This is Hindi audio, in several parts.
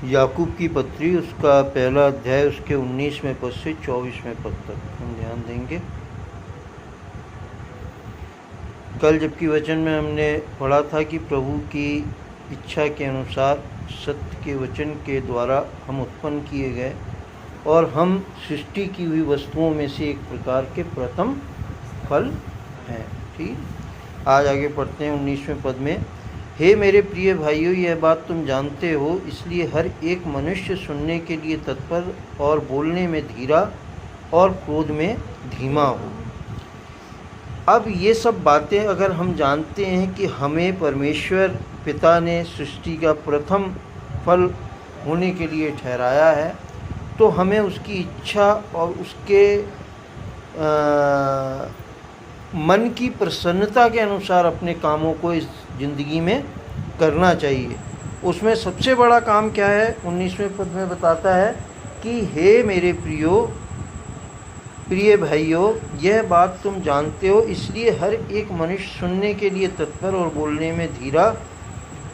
याकूब की पत्री उसका पहला अध्याय उसके 19वें पद से 24वें पद तक हम ध्यान देंगे। कल जबकि वचन में हमने पढ़ा था कि प्रभु की इच्छा के अनुसार सत्य के वचन के द्वारा हम उत्पन्न किए गए और हम सृष्टि की हुई वस्तुओं में से एक प्रकार के प्रथम फल हैं। ठीक, आज आगे पढ़ते हैं 19वें पद में। हे मेरे प्रिय भाइयों, यह बात तुम जानते हो, इसलिए हर एक मनुष्य सुनने के लिए तत्पर और बोलने में धीरा और क्रोध में धीमा हो। अब ये सब बातें अगर हम जानते हैं कि हमें परमेश्वर पिता ने सृष्टि का प्रथम फल होने के लिए ठहराया है, तो हमें उसकी इच्छा और उसके मन की प्रसन्नता के अनुसार अपने कामों को इस ज़िंदगी में करना चाहिए। उसमें सबसे बड़ा काम क्या है? 19वें पद में बताता है कि हे मेरे प्रिय भाइयों, यह बात तुम जानते हो, इसलिए हर एक मनुष्य सुनने के लिए तत्पर और बोलने में धीरा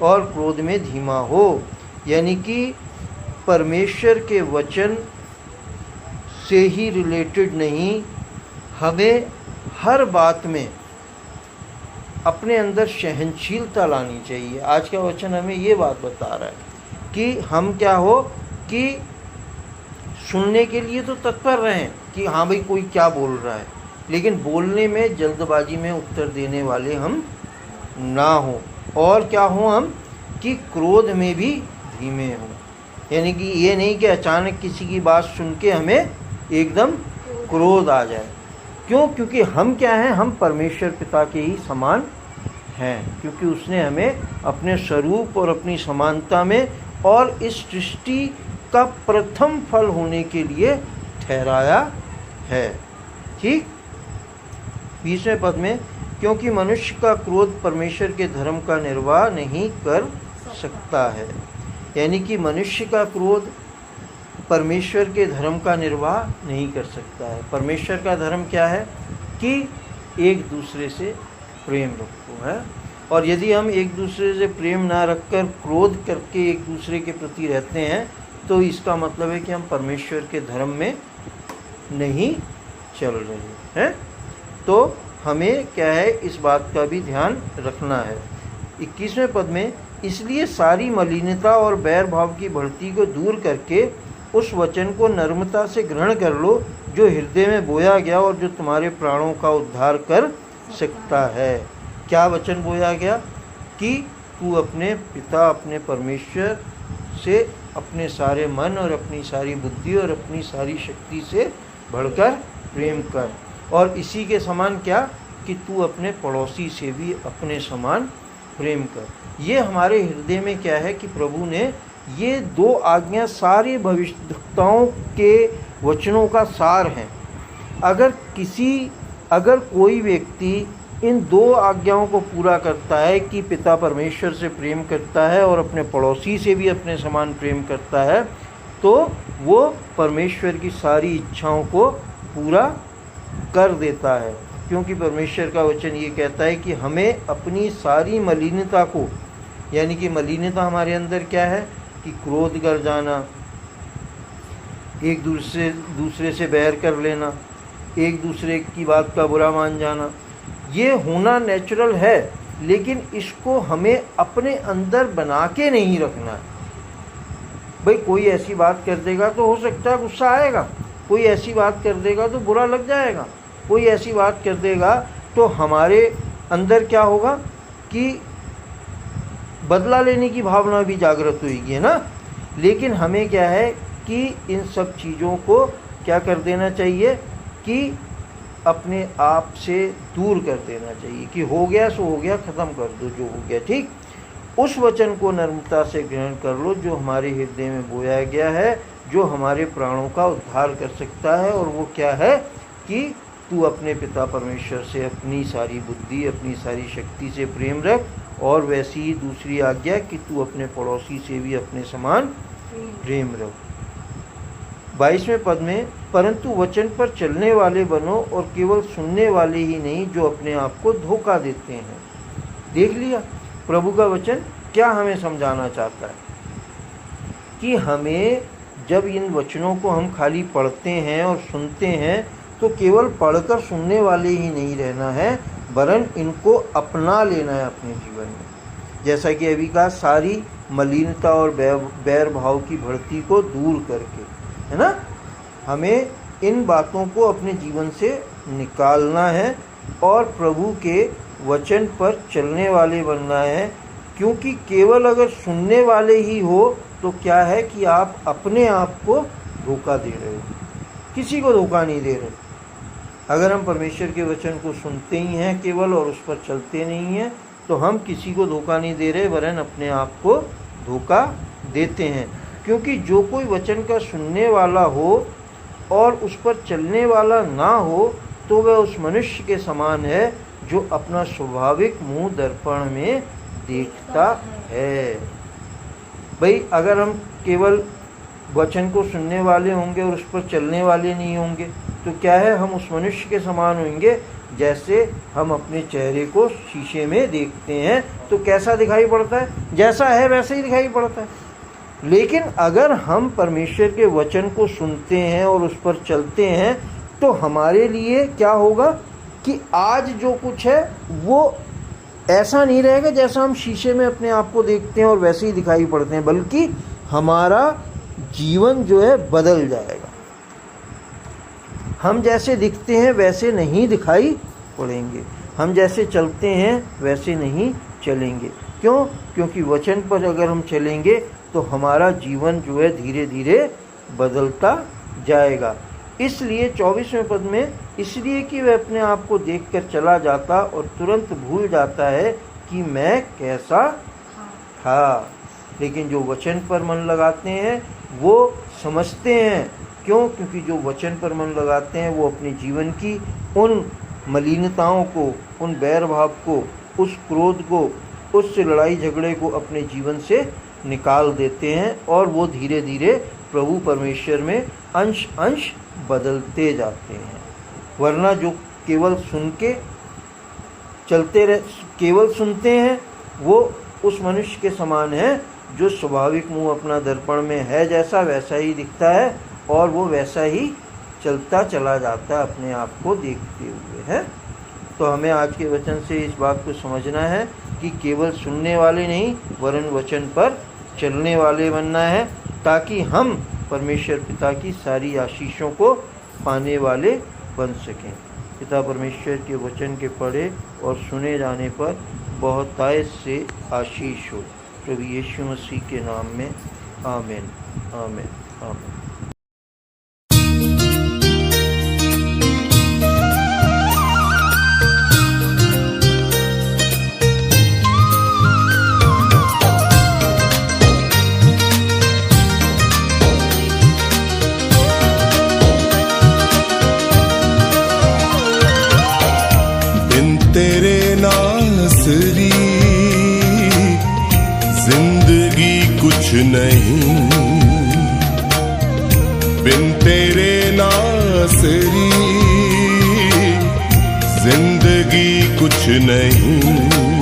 और क्रोध में धीमा हो। यानी कि परमेश्वर के वचन से ही रिलेटेड नहीं, हमें हर बात में अपने अंदर सहनशीलता लानी चाहिए। आज का वचन हमें ये बात बता रहा है कि हम क्या हो कि सुनने के लिए तो तत्पर रहें कि हाँ भाई कोई क्या बोल रहा है, लेकिन बोलने में जल्दबाजी में उत्तर देने वाले हम ना हों। और क्या हों हम कि क्रोध में भी धीमे हों। यानी कि ये नहीं कि अचानक किसी की बात सुन के हमें एकदम क्रोध आ जाए। क्यों? क्योंकि हम क्या हैं? हम परमेश्वर पिता के ही समान हैं, क्योंकि उसने हमें अपने स्वरूप और अपनी समानता में और इस सृष्टि का प्रथम फल होने के लिए ठहराया है। ठीक, 20वें पद में, क्योंकि मनुष्य का क्रोध परमेश्वर के धर्म का निर्वाह नहीं कर सकता है। यानी कि मनुष्य का क्रोध परमेश्वर के धर्म का निर्वाह नहीं कर सकता है। परमेश्वर का धर्म क्या है? कि एक दूसरे से प्रेम रखो है। और यदि हम एक दूसरे से प्रेम ना रखकर क्रोध करके एक दूसरे के प्रति रहते हैं, तो इसका मतलब है कि हम परमेश्वर के धर्म में नहीं चल रहे हैं। तो हमें क्या है, इस बात का भी ध्यान रखना है। 21वें पद में, इसलिए सारी मलिनता और बैर भाव की बढ़ती को दूर करके उस वचन को नम्रता से ग्रहण कर लो जो हृदय में बोया गया और जो तुम्हारे प्राणों का उद्धार कर सकता है। क्या वचन बोया गया? कि तू अपने पिता, अपने परमेश्वर से अपने सारे मन और अपनी सारी बुद्धि और अपनी सारी शक्ति से बढ़कर प्रेम कर। और इसी के समान क्या? कि तू अपने पड़ोसी से भी अपने समान प्रेम कर। ये हमारे हृदय में क्या है कि प्रभु ने ये दो आज्ञा सारी भविष्यवक्ताओं के वचनों का सार हैं। अगर कोई व्यक्ति इन दो आज्ञाओं को पूरा करता है कि पिता परमेश्वर से प्रेम करता है और अपने पड़ोसी से भी अपने समान प्रेम करता है, तो वो परमेश्वर की सारी इच्छाओं को पूरा कर देता है। क्योंकि परमेश्वर का वचन ये कहता है कि हमें अपनी सारी मलिनता को, यानी कि मलिनता हमारे अंदर क्या है कि क्रोध कर जाना, एक दूसरे से बैर कर लेना, एक दूसरे की बात का बुरा मान जाना, ये होना नेचुरल है, लेकिन इसको हमें अपने अंदर बना के नहीं रखना है। भाई कोई ऐसी बात कर देगा तो हो सकता है गुस्सा आएगा, कोई ऐसी बात कर देगा तो बुरा लग जाएगा, कोई ऐसी बात कर देगा तो हमारे अंदर क्या होगा कि बदला लेने की भावना भी जागृत होगी, है ना। लेकिन हमें क्या है कि इन सब चीज़ों को क्या कर देना चाहिए कि अपने आप से दूर कर देना चाहिए कि हो गया सो हो गया, ख़त्म कर दो जो हो गया। ठीक, उस वचन को नम्रता से ग्रहण कर लो जो हमारे हृदय में बोया गया है, जो हमारे प्राणों का उद्धार कर सकता है। और वो क्या है कि तू अपने पिता परमेश्वर से अपनी सारी बुद्धि, अपनी सारी शक्ति से प्रेम रख। और वैसी ही दूसरी आज्ञा कि तू अपने पड़ोसी से भी अपने समान प्रेम रख। 22वें पद में, परंतु वचन पर चलने वाले बनो और केवल सुनने वाले ही नहीं जो अपने आप को धोखा देते हैं। देख लिया प्रभु का वचन क्या हमें समझाना चाहता है कि हमें जब इन वचनों को हम खाली पढ़ते हैं और सुनते हैं तो केवल पढ़कर सुनने वाले ही नहीं रहना है, वरन इनको अपना लेना है अपने जीवन में। जैसा कि अभी कहा, सारी मलिनता और बैर भाव की भर्ती को दूर करके, है ना, हमें इन बातों को अपने जीवन से निकालना है और प्रभु के वचन पर चलने वाले बनना है। क्योंकि केवल अगर सुनने वाले ही हो तो क्या है कि आप अपने आप को धोखा दे रहे हो, किसी को धोखा नहीं दे रहे। अगर हम परमेश्वर के वचन को सुनते ही हैं केवल और उस पर चलते नहीं हैं तो हम किसी को धोखा नहीं दे रहे, वरन अपने आप को धोखा देते हैं। क्योंकि जो कोई वचन का सुनने वाला हो और उस पर चलने वाला ना हो तो वह उस मनुष्य के समान है जो अपना स्वाभाविक मुंह दर्पण में देखता है। भाई, अगर हम केवल वचन को सुनने वाले होंगे और उस पर चलने वाले नहीं होंगे तो क्या है, हम उस मनुष्य के समान होंगे जैसे हम अपने चेहरे को शीशे में देखते हैं तो कैसा दिखाई पड़ता है, जैसा है वैसा ही दिखाई पड़ता है। लेकिन अगर हम परमेश्वर के वचन को सुनते हैं और उस पर चलते हैं तो हमारे लिए क्या होगा कि आज जो कुछ है वो ऐसा नहीं रहेगा जैसा हम शीशे में अपने आप को देखते हैं और वैसे ही दिखाई पड़ते हैं, बल्कि हमारा जीवन जो है बदल जाएगा। हम जैसे दिखते हैं वैसे नहीं दिखाई पड़ेंगे, हम जैसे चलते हैं वैसे नहीं चलेंगे। क्यों? क्योंकि वचन पर अगर हम चलेंगे तो हमारा जीवन जो है धीरे धीरे बदलता जाएगा। इसलिए 24वें पद में, इसलिए कि वह अपने आप को देखकर चला जाता और तुरंत भूल जाता है कि मैं कैसा था। लेकिन जो वचन पर मन लगाते हैं वो समझते हैं। क्यों? क्योंकि जो वचन पर मन लगाते हैं वो अपने जीवन की उन मलिनताओं को, उन बैर भाव को, उस क्रोध को, उस लड़ाई झगड़े को अपने जीवन से निकाल देते हैं और वो धीरे धीरे प्रभु परमेश्वर में अंश अंश बदलते जाते हैं। वरना जो केवल सुन के चलते रह, केवल सुनते हैं, वो उस मनुष्य के समान है जो स्वाभाविक मुंह अपना दर्पण में है जैसा वैसा ही दिखता है और वो वैसा ही चलता चला जाता है अपने आप को देखते हुए, है। तो हमें आज के वचन से इस बात को समझना है कि केवल सुनने वाले नहीं वरन वचन पर चलने वाले बनना है, ताकि हम परमेश्वर पिता की सारी आशीषों को पाने वाले बन सकें। पिता परमेश्वर के वचन के पढ़े और सुने जाने पर बहुतायत से आशीष हो। प्रभु यीशु मसीह के नाम में आमीन, आमीन, आमीन। तेरे नासरी जिंदगी कुछ नहीं, बिन तेरे नासरी जिंदगी कुछ नहीं।